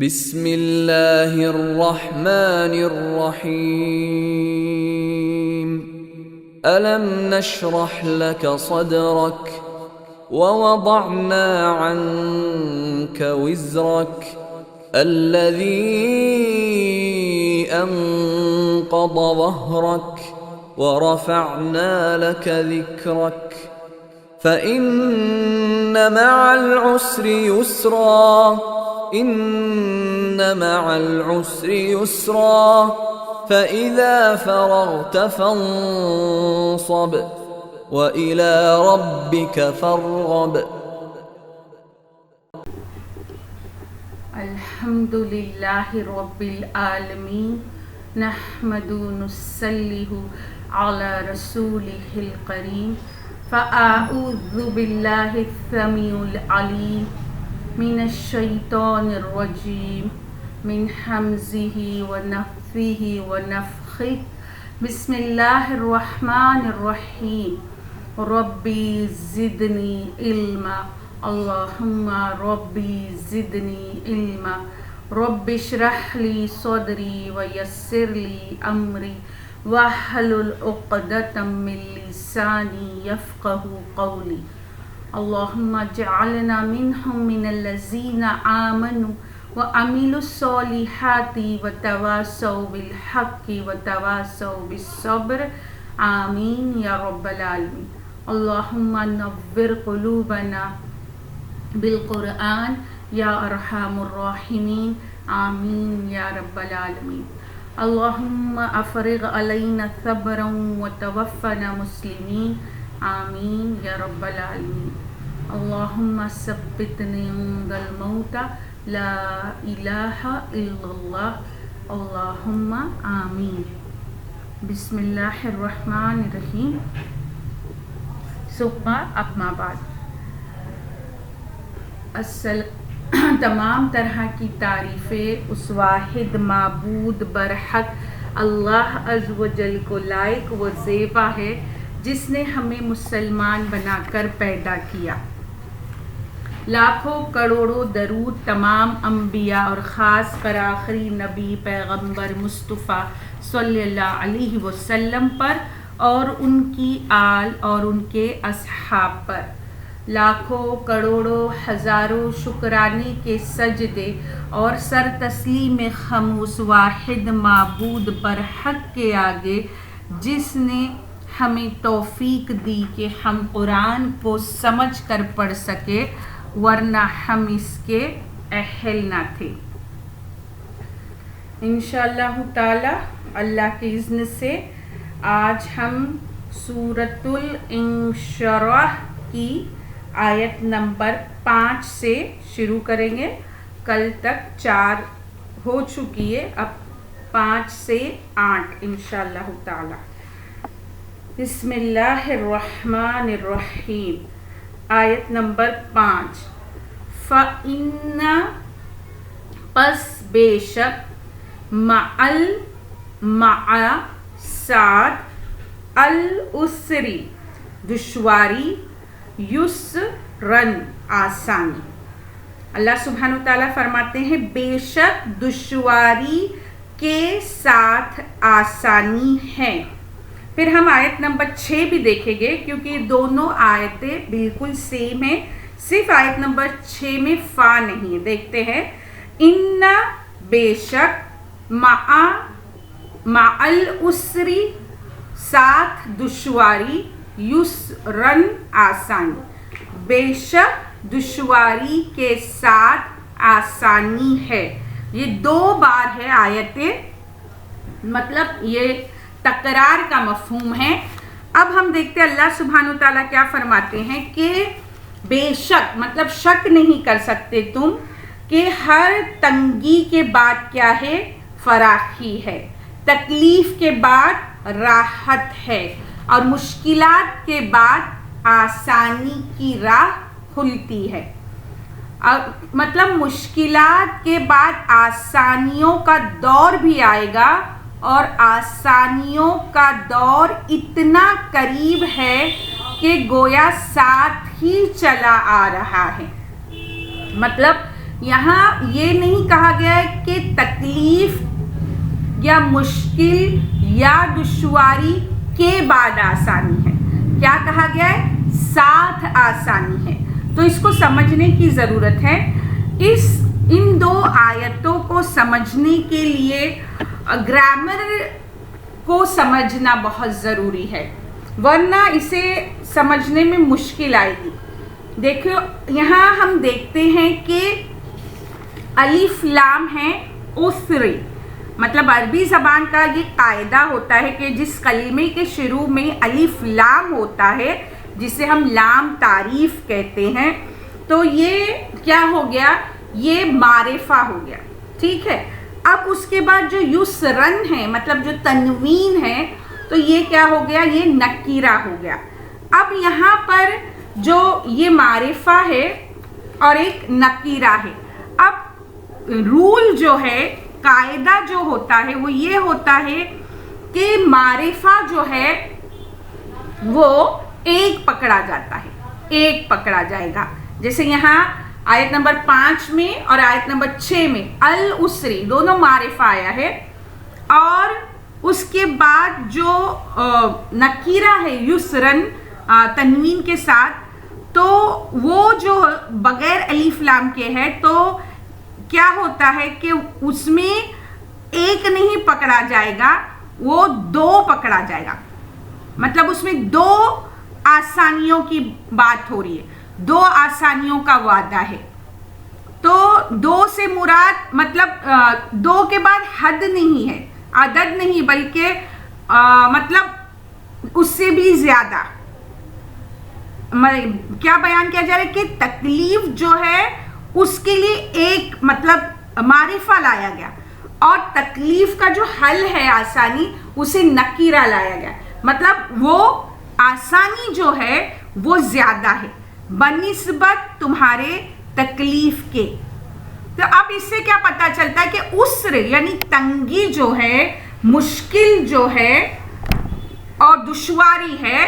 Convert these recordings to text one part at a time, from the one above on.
بسم اللہ الرحمن الرحیم ألم نشرح لك صدرك ووضعنا عنك وزرك الذي أنقض ظهرك ورفعنا لك ذكرك فإن مع العسر يسرا إن مع العسر يسرا فإذا فرغت فانصب وإلى ربك فارغب. الحمد لله رب العالمين نحمد نصلي على رسوله الكريم فأعوذ بالله السميع العليم من الشيطان الرجيم من همزه ونفثه ونفخه. بسم الله الرحمن الرحيم. ربي زدني علما اللهم ربي زدني علما رب اشرح لي صدري ويسر لي أمري واحلل عقدة من لساني يفقهوا قولي. اللهم اجعلنا منهم من الذين آمنوا وعملوا الصالحات وتواصوا بالحق وتواصوا بالصبر. آمين يا رب العالمين. اللهم نور قلوبنا بالقرآن يا أرحم الراحمين. آمين يا رب العالمين. اللهم أفرغ علينا صبرا وتوفنا مسلمين. آمين يا رب العالمين. اللهم ثبتني عند الموت لا إله إلا الله. اللهم آمين. بسم الله الرحمن الرحيم. ثم أما بعد. تمام طرح کی تعریفیں اس واحد معبود برحق اللہ عز و جل کو لائق و زیبا ہے جس نے ہمیں مسلمان بنا کر پیدا کیا. لاکھوں کروڑوں درود تمام انبیاء اور خاص کر آخری نبی پیغمبر مصطفیٰ صلی اللہ علیہ وسلم پر اور ان کی آل اور ان کے اصحاب پر. لاکھوں کروڑوں ہزاروں شکرانے کے سجدے اور سر تسلیم خاموش واحد معبود برحق کے آگے جس نے ہمیں توفیق دی کہ ہم قرآن کو سمجھ کر پڑھ سکے ورنہ ہم اس کے اہل نہ تھے. انشاءاللہ تعالی اللہ کے اذن سے آج ہم سورۃ الانشراح کی آیت نمبر 5 سے شروع کریں گے. کل تک 4 ہو چکی ہے، اب 5 سے 8 انشاءاللہ تعالی. بسم اللہ الرحمن الرحیم. آیت نمبر 5. فَإِنَّ پس بے شک مع ساتھ العسری دشواری یسرن آسانی. اللہ سبحانہ وتعالیٰ فرماتے ہیں بے شک دشواری کے ساتھ آسانی ہے. پھر ہم آیت نمبر 6 بھی دیکھیں گے کیونکہ دونوں آیتیں بالکل سیم ہیں، صرف آیت نمبر 6 میں فا نہیں ہے. دیکھتے ہیں. ان بے شک مع العسری ساتھ دشواری یسرن آسانی. بے شک دشواری کے ساتھ آسانی ہے. یہ 2 بار ہے آیتیں، مطلب یہ تکرار کا مفہوم ہے. اب ہم دیکھتے ہیں اللہ سبحانہ وتعالیٰ کیا فرماتے ہیں کہ بے شک مطلب شک نہیں کر سکتے تم کہ ہر تنگی کے بعد کیا ہے؟ فراخی ہے. تکلیف کے بعد راحت ہے اور مشکلات کے بعد آسانی کی راہ کھلتی ہے. مطلب مشکلات کے بعد آسانیوں کا دور بھی آئے گا اور آسانیوں کا دور اتنا قریب ہے کہ گویا ساتھ ہی چلا آ رہا ہے. مطلب یہاں یہ نہیں کہا گیا ہے کہ تکلیف یا مشکل یا دشواری کے بعد آسانی ہے. کیا کہا گیا ہے؟ ساتھ آسانی ہے. تو اس کو سمجھنے کی ضرورت ہے. ان دو آیتوں کو سمجھنے کے لیے گرامر کو سمجھنا بہت ضروری ہے، ورنہ اسے سمجھنے میں مشکل آئے گی. دیکھو یہاں ہم دیکھتے ہیں کہ الف لام ہے اسری، مطلب عربی زبان کا یہ قاعدہ ہوتا ہے کہ جس کلمے کے شروع میں الف لام ہوتا ہے، جسے ہم لام تعریف کہتے ہیں، تو یہ کیا ہو گیا؟ یہ معرفہ ہو گیا. ٹھیک ہے. اب اس کے بعد جو یسرن ہے، مطلب جو تنوین ہے، تو یہ کیا ہو گیا؟ یہ نکیرہ ہو گیا. اب یہاں پر جو یہ معرفہ ہے اور ایک نکیرہ ہے. اب رول جو ہے، قاعدہ جو ہوتا ہے وہ یہ ہوتا ہے کہ معرفہ جو ہے وہ ایک پکڑا جاتا ہے، ایک پکڑا جائے گا. جیسے یہاں آیت نمبر 5 میں اور آیت نمبر 6 میں الاسری دونوں معرفہ آیا ہے، اور اس کے بعد جو نکیرہ ہے یسرن تنوین کے ساتھ، تو وہ جو بغیر الف لام کے ہے، تو کیا ہوتا ہے کہ اس میں ایک نہیں پکڑا جائے گا، وہ دو پکڑا جائے گا. مطلب اس میں دو آسانیوں کی بات ہو رہی ہے، دو آسانیوں کا وعدہ ہے. تو دو سے مراد مطلب دو کے بعد حد نہیں ہے، عدد نہیں، بلکہ مطلب اس سے بھی زیادہ. کیا بیان کیا جا رہا ہے کہ تکلیف جو ہے اس کے لیے ایک مطلب معرفہ لایا گیا، اور تکلیف کا جو حل ہے آسانی، اسے نکیرہ لایا گیا. مطلب وہ آسانی جو ہے وہ زیادہ ہے بنسبت تمہارے تکلیف کے. تو اب اس سے کیا پتا چلتا ہے کہ عسر یعنی تنگی جو ہے، مشکل جو ہے اور دشواری ہے،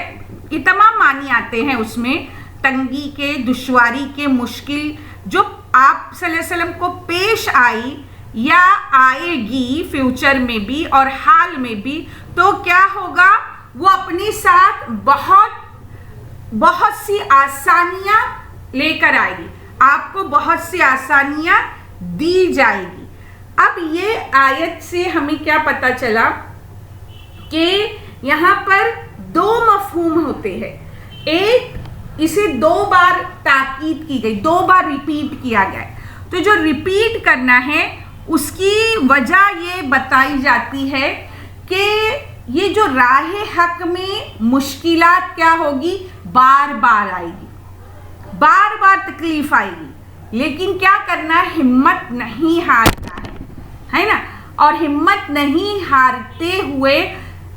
یہ تمام معنی آتے ہیں اس میں، تنگی کے، دشواری کے، مشکل جو آپ صلی اللہ علیہ وسلم کو پیش آئی یا آئے گی فیوچر میں بھی اور حال میں بھی، تو کیا ہوگا؟ وہ اپنے ساتھ بہت سی آسانیاں لے کر آئے گی، آپ کو بہت سی آسانیاں دی جائے گی. اب یہ آیت سے ہمیں کیا پتا چلا کہ یہاں پر دو مفہوم ہوتے ہیں. ایک، اسے دو بار تاکید کی گئی، دو بار ریپیٹ کیا گیا ہے. تو جو ریپیٹ کرنا ہے اس کی وجہ یہ بتائی جاتی ہے کہ یہ جو راہ حق میں مشکلات کیا ہوگی؟ بار بار آئے گی، بار بار تکلیف آئے گی، لیکن کیا کرنا ہے؟ ہمت نہیں ہارنا ہے نا. اور ہمت نہیں ہارتے ہوئے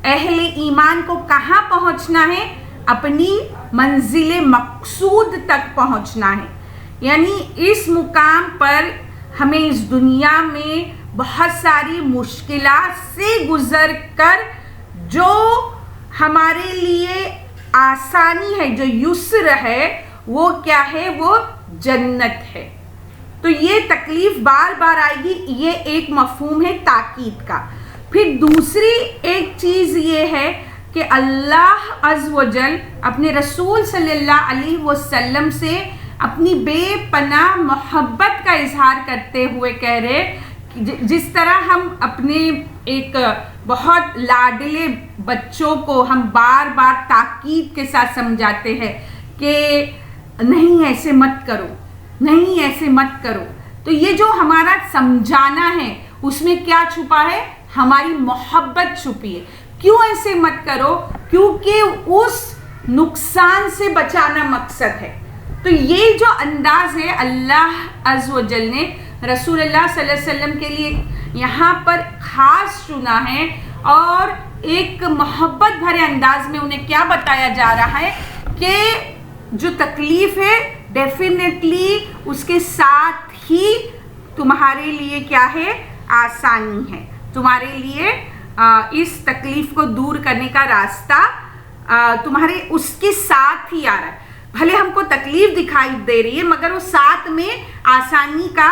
اہل ایمان کو کہاں پہنچنا ہے؟ اپنی منزل مقصود تک پہنچنا ہے. یعنی اس مقام پر ہمیں اس دنیا میں بہت ساری مشکلات سے گزر کر جو ہمارے لیے آسانی ہے، جو یسر ہے، وہ کیا ہے؟ وہ جنت ہے. تو یہ تکلیف بار بار آئے گی، یہ ایک مفہوم ہے تاکید کا. پھر دوسری ایک چیز یہ ہے کہ اللہ عز و جل اپنے رسول صلی اللہ علیہ وسلم سے اپنی بے پناہ محبت کا اظہار کرتے ہوئے کہہ رہے کہ جس طرح ہم اپنے ایک بہت لاڈلے بچوں کو ہم بار بار تاکید کے ساتھ سمجھاتے ہیں کہ نہیں ایسے مت کرو، نہیں ایسے مت کرو. تو یہ جو ہمارا سمجھانا ہے اس میں کیا چھپا ہے؟ ہماری محبت چھپی ہے. کیوں ایسے مت کرو؟ کیونکہ اس نقصان سے بچانا مقصد ہے. تو یہ جو انداز ہے اللہ عز و جل نے رسول اللہ صلی اللہ علیہ وسلم کے لیے یہاں پر خاص چنا ہے، اور ایک محبت بھرے انداز میں انہیں کیا بتایا جا رہا ہے کہ جو تکلیف ہے ڈیفینیٹلی اس کے ساتھ ہی تمہارے لیے کیا ہے؟ آسانی ہے. تمہارے لیے اس تکلیف کو دور کرنے کا راستہ تمہارے اس کے ساتھ ہی آ رہا ہے. بھلے ہم کو تکلیف دکھائی دے رہی ہے، مگر وہ ساتھ میں آسانی کا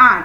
8,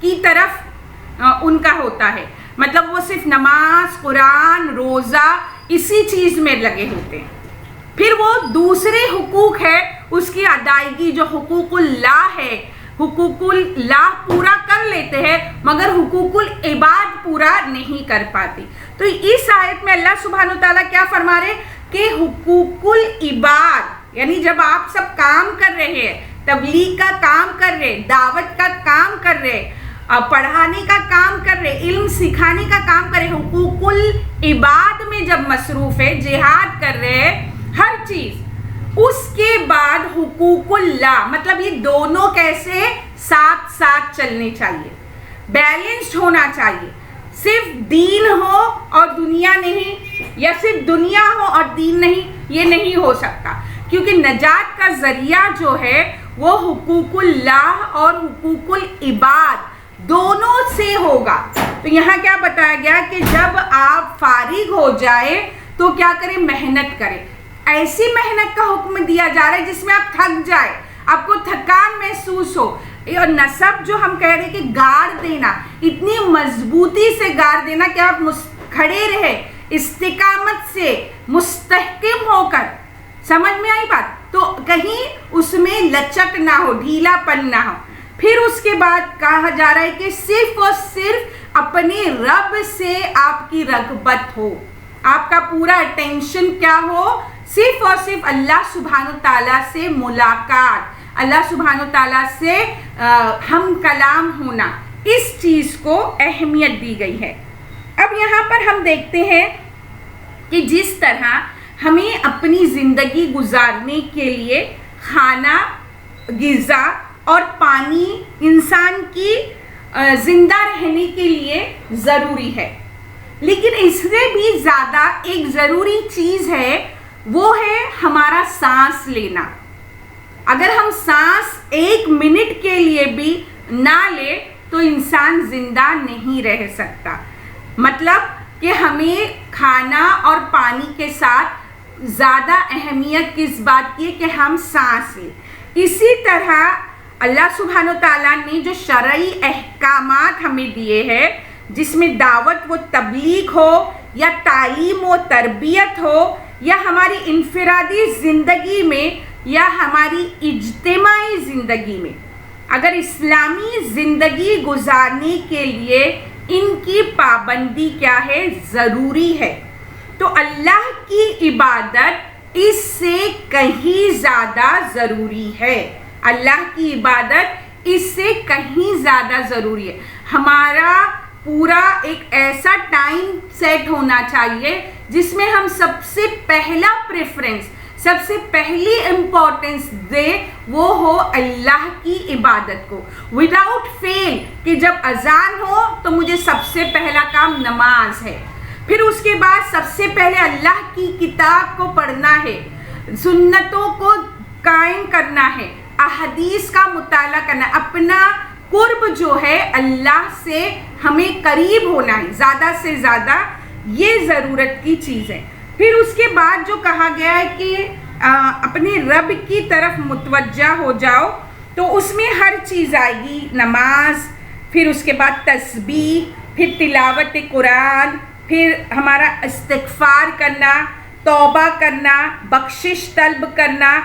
کی طرف ان کا ہوتا ہے. مطلب وہ صرف نماز، قرآن، روزہ اسی چیز میں لگے ہوتے ہیں. پھر وہ دوسرے حقوق ہے اس کی ادائیگی، جو حقوق اللہ ہے، حقوق اللہ پورا کر لیتے ہیں مگر حقوق العباد پورا نہیں کر پاتی. تو اس آیت میں اللہ سبحانہ تعالیٰ کیا فرما رہے کہ حقوق العباد، یعنی جب آپ سب کام کر رہے ہیں، تبلیغ کا کام کر رہے، دعوت کا کام کر رہے، پڑھانے کا کام کر رہے، علم سکھانے کا کام کر رہے، حقوق العباد میں جب مصروف ہے، جہاد کر رہے ہیں، ہر چیز، اس کے بعد حقوق اللہ، مطلب یہ دونوں کیسے ساتھ ساتھ چلنے چاہیے، بیلنسڈ ہونا چاہیے. صرف دین ہو اور دنیا نہیں، یا صرف دنیا ہو اور دین نہیں، یہ نہیں ہو سکتا. کیونکہ نجات کا ذریعہ جو ہے وہ حقوق اللہ اور حقوق العباد دونوں سے ہوگا. تو یہاں کیا بتایا گیا کہ جب آپ فارغ ہو جائے تو کیا کریں؟ محنت کریں. ایسی محنت کا حکم دیا جا رہا ہے جس میں آپ تھک جائے، آپ کو تھکان محسوس ہو. اور نصب جو ہم کہہ رہے ہیں کہ گاڑ دینا، اتنی مضبوطی سے گاڑ دینا کہ آپ کھڑے رہے، استقامت سے مستحکم ہو کر. سمجھ میں آئی بات؟ تو کہیں اس میں لچک نہ ہو، ڈھیلا پن نہ ہو. پھر اس کے بعد کہا جا رہا ہے کہ صرف اور صرف اپنے رب سے آپ کی رغبت ہو، آپ کا پورا اٹینشن کیا ہو؟ صرف اور صرف اللہ سبحانہ تعالیٰ سے ملاقات، اللہ سبحانہ تعالیٰ سے ہم کلام ہونا، اس چیز کو اہمیت دی گئی ہے. اب یہاں پر ہم دیکھتے ہیں کہ جس طرح ہمیں اپنی زندگی گزارنے کے لیے کھانا، غذا اور پانی انسان کی زندہ رہنے کے لیے ضروری ہے، لیکن اس سے بھی زیادہ ایک ضروری چیز ہے، وہ ہے ہمارا سانس لینا. اگر ہم سانس 1 منٹ کے لیے بھی نہ لے تو انسان زندہ نہیں رہ سکتا. مطلب کہ ہمیں کھانا اور پانی کے ساتھ زیادہ اہمیت کس بات کی ہے کہ ہم سانس لیں. اسی طرح اللہ سبحانہ تعالیٰ نے جو شرعی احکامات ہمیں دیے ہیں، جس میں دعوت و تبلیغ ہو یا تعلیم و تربیت ہو یا ہماری انفرادی زندگی میں یا ہماری اجتماعی زندگی میں، اگر اسلامی زندگی گزارنے کے لیے ان کی پابندی کیا ہے؟ ضروری ہے. تو اللہ کی عبادت اس سے کہیں زیادہ ضروری ہے. اللہ کی عبادت اس سے کہیں زیادہ ضروری ہے. ہمارا پورا ایک ایسا ٹائم سیٹ ہونا چاہیے جس میں ہم سب سے پہلا پریفرنس، سب سے پہلی امپورٹنس دے، وہ ہو اللہ کی عبادت کو، وداؤٹ فیل، کہ جب اذان ہو تو مجھے سب سے پہلا کام نماز ہے، پھر اس کے بعد سب سے پہلے اللہ کی کتاب کو پڑھنا ہے، سنتوں کو قائم کرنا ہے، احادیث کا مطالعہ کرنا ہے، اپنا قرب جو ہے اللہ سے ہمیں قریب ہونا ہے زیادہ سے زیادہ، یہ ضرورت کی چیز ہے. پھر اس کے بعد جو کہا گیا ہے کہ اپنے رب کی طرف متوجہ ہو جاؤ، تو اس میں ہر چیز آئے گی، نماز، پھر اس کے بعد تسبیح، پھر تلاوت قرآن، پھر ہمارا استغفار کرنا، توبہ کرنا، بخشش طلب کرنا،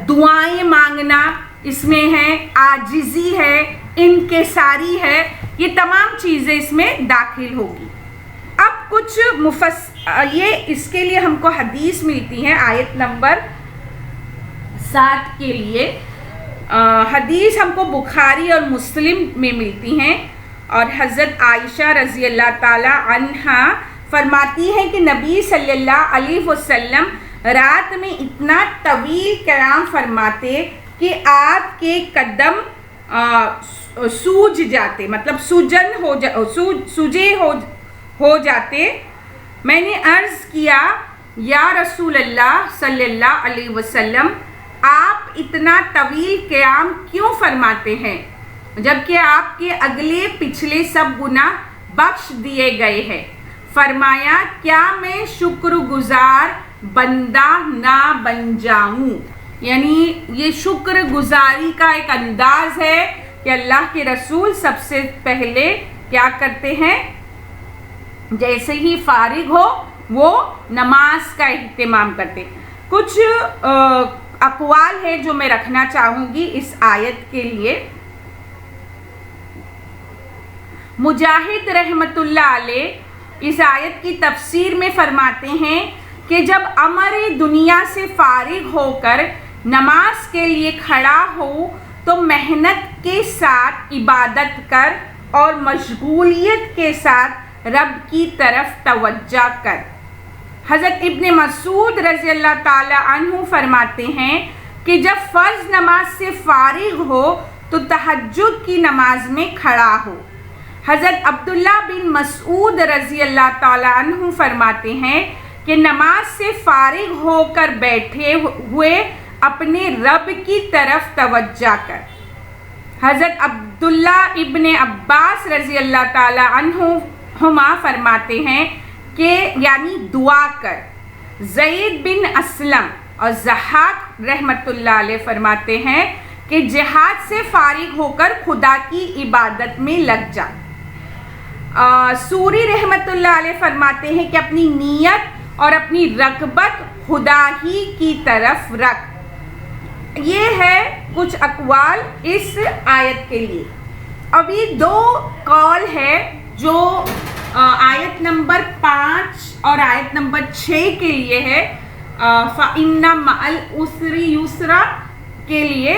دعائیں مانگنا، اس میں ہے عاجزی ہے، انکساری ہے، یہ تمام چیزیں اس میں داخل ہوگی. اب کچھ یہ اس کے لیے ہم کو حدیث ملتی ہیں آیت نمبر 7 کے لیے. حدیث ہم کو بخاری اور مسلم میں ملتی ہیں، اور حضرت عائشہ رضی اللہ تعالی عنہا فرماتی ہیں کہ نبی صلی اللہ علیہ وسلم رات میں اتنا طویل قیام فرماتے کہ آپ کے قدم سوج جاتے، مطلب سوجے ہو جاتے. میں نے عرض کیا یا رسول اللہ صلی اللہ علیہ وسلم، آپ اتنا طویل قیام کیوں فرماتے ہیں جبکہ آپ کے اگلے پچھلے سب گناہ بخش دیے گئے ہیں؟ فرمایا کیا میں شکر گزار بندہ نہ بن جاؤں؟ یعنی یہ شکر گزاری کا ایک انداز ہے کہ اللہ کے رسول سب سے پہلے کیا کرتے ہیں، جیسے ہی فارغ ہو وہ نماز کا اہتمام کرتے. کچھ اقوال ہے جو میں رکھنا چاہوں گی اس آیت کے لیے. مجاہد رحمت اللہ علیہ اس آیت کی تفسیر میں فرماتے ہیں کہ جب امر دنیا سے فارغ ہو کر نماز کے لیے کھڑا ہو تو محنت کے ساتھ عبادت کر اور مشغولیت کے ساتھ رب کی طرف توجہ کر. حضرت ابن مسعود رضی اللہ تعالی عنہ فرماتے ہیں کہ جب فرض نماز سے فارغ ہو تو تہجد کی نماز میں کھڑا ہو. حضرت عبداللہ بن مسعود رضی اللہ تعالی عنہ فرماتے ہیں کہ نماز سے فارغ ہو کر بیٹھے ہوئے اپنے رب کی طرف توجہ کر. حضرت عبداللہ ابن عباس رضی اللہ تعالی عنہما فرماتے ہیں کہ یعنی دعا کر. زید بن اسلم اور ضحاک رحمت اللہ علیہ فرماتے ہیں کہ جہاد سے فارغ ہو کر خدا کی عبادت میں لگ جا. سوری رحمت اللہ علیہ فرماتے ہیں کہ اپنی نیت اور اپنی رغبت خدا ہی کی طرف رکھ. یہ ہے کچھ اقوال اس آیت کے لیے. ابھی دو قول ہے جو آیت نمبر 5 اور آیت نمبر 6 کے لیے ہے. فَإِنَّ مَعَ الْعُسْرِ يُسْرًا کے لیے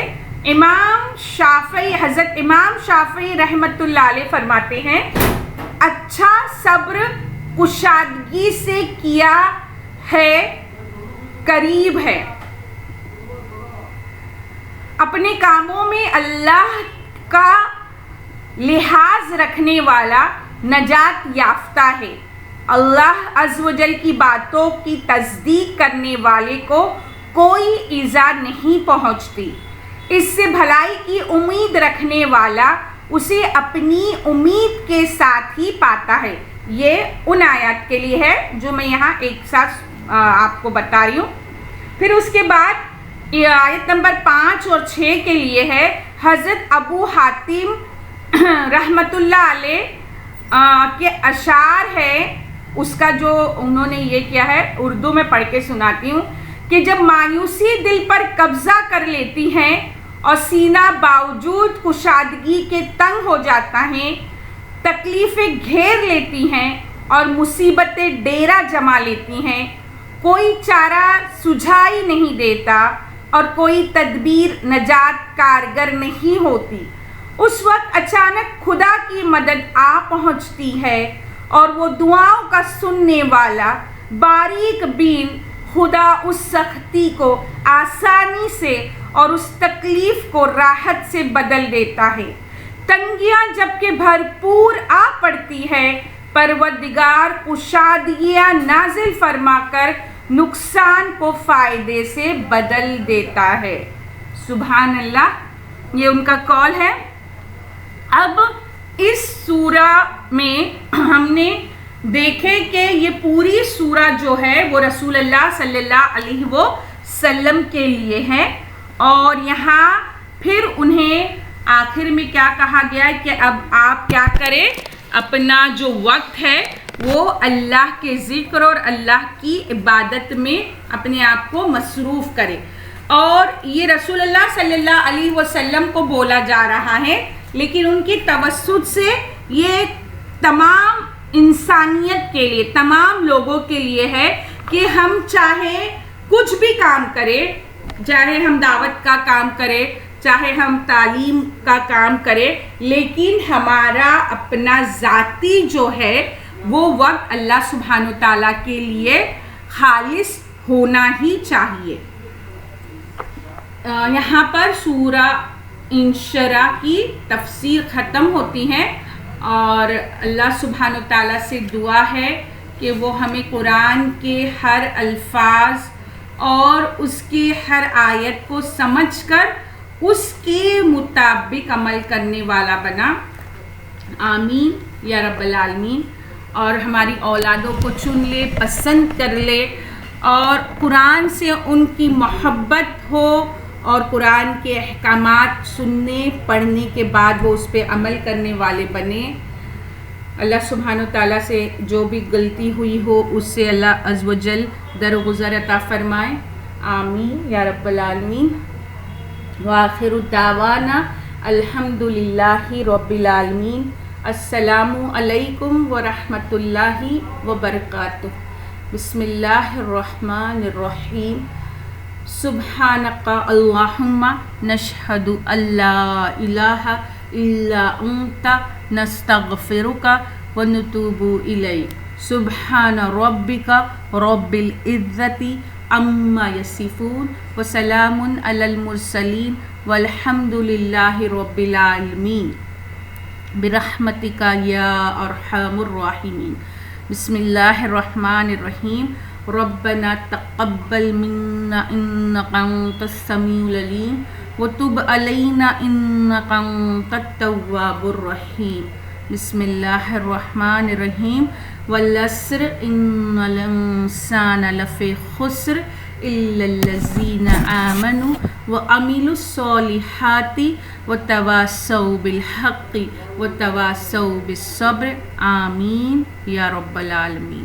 حضرت امام شافعی رحمت اللہ علیہ فرماتے ہیں اچھا صبر کشادگی سے کیا ہے قریب ہے. اپنے کاموں میں اللہ کا لحاظ رکھنے والا نجات یافتہ ہے. اللہ عز و جل کی باتوں کی تصدیق کرنے والے کو کوئی ایذا نہیں پہنچتی. اس سے بھلائی کی امید رکھنے والا اسے اپنی امید کے ساتھ ہی پاتا ہے. یہ ان آیات کے لیے ہے جو میں یہاں ایک ساتھ آپ کو بتا رہی ہوں. پھر اس کے بعد آیت نمبر 5 اور 6 کے لیے ہے حضرت ابو حاتم رحمت اللہ علیہ کے اشعار ہے. اس کا جو انہوں نے یہ کیا ہے اردو میں پڑھ کے سناتی ہوں کہ جب مایوسی دل پر قبضہ کر لیتی ہیں اور سینہ باوجود کشادگی کے تنگ ہو جاتا ہے، تکلیفیں گھیر لیتی ہیں اور مصیبتیں ڈیرا جما لیتی ہیں، کوئی چارہ سجھائی نہیں دیتا اور کوئی تدبیر نجات کارگر نہیں ہوتی، اس وقت اچانک خدا کی مدد آ پہنچتی ہے اور وہ دعاؤں کا سننے والا باریک بین خدا اس سختی کو آسانی سے اور اس تکلیف کو راحت سے بدل دیتا ہے. تنگیاں جب کہ بھرپور آ پڑتی ہے، پروردگار کشادگیاں نازل فرما کر نقصان کو فائدے سے بدل دیتا ہے. سبحان اللہ، یہ ان کا قول ہے. اب اس سورہ میں ہم نے دیکھے کہ یہ پوری سورہ جو ہے وہ رسول اللہ صلی اللہ علیہ وسلم کے لیے ہے، اور یہاں پھر انہیں آخر میں کیا کہا گیا ہے کہ اب آپ کیا کریں، اپنا جو وقت ہے وہ اللہ کے ذکر اور اللہ کی عبادت میں اپنے آپ کو مصروف کرے. اور یہ رسول اللہ صلی اللہ علیہ وسلم کو بولا جا رہا ہے، لیکن ان کی توسط سے یہ تمام انسانیت کے لیے، تمام لوگوں کے لیے ہے کہ ہم چاہے کچھ بھی کام کریں، چاہے ہم دعوت کا کام کریں، چاہے ہم تعلیم کا کام کریں، لیکن ہمارا اپنا ذاتی جو ہے وہ وقت اللہ سبحانہ و تعالیٰ کے لیے خالص ہونا ہی چاہیے. یہاں پر سورہ انشرح کی تفسیر ختم ہوتی ہے، اور اللہ سبحانہ و تعالیٰ سے دعا ہے کہ وہ ہمیں قرآن کے ہر الفاظ اور اس کی ہر آیت کو سمجھ کر اس کے مطابق عمل کرنے والا بنا. آمین یا رب العالمین. اور ہماری اولادوں کو چن لے، پسند کر لے اور قرآن سے ان کی محبت ہو اور قرآن کے احکامات سننے پڑھنے کے بعد وہ اس پہ عمل کرنے والے بنے. اللہ سبحانہ تعالیٰ سے جو بھی غلطی ہوئی ہو اس سے اللہ عز و جل درگزر عطا فرمائے. آمین یا رب العالمین. وآخر دعوانا الحمد للہ رب العالمین. السلام علیکم ورحمۃ اللہ وبرکاتہ. بسم اللہ الرحمن الرحیم. سبحانک اللہم نشہد ان لا الہ الا انت نستغفرک ونتوب الیک. سبحان ربک رب العزۃ عما یصفون وسلام علی المرسلین والحمد للہ رب العالمین. برحمتک یا ارحم الراحمین. بسم اللہ الرحمن الرحیم. ربنا تقبل منا انک انت السمیع العلیم وتب علینا انک انت التواب الرحیم. بسم اللہ الرحمن الرحیم. والعصر ان الانسان لفی خسر الا الذین آمنوا وعملوا الصالحات وتواصوا بالحق وتواصوا بالصبر. آمین یا رب العالمین.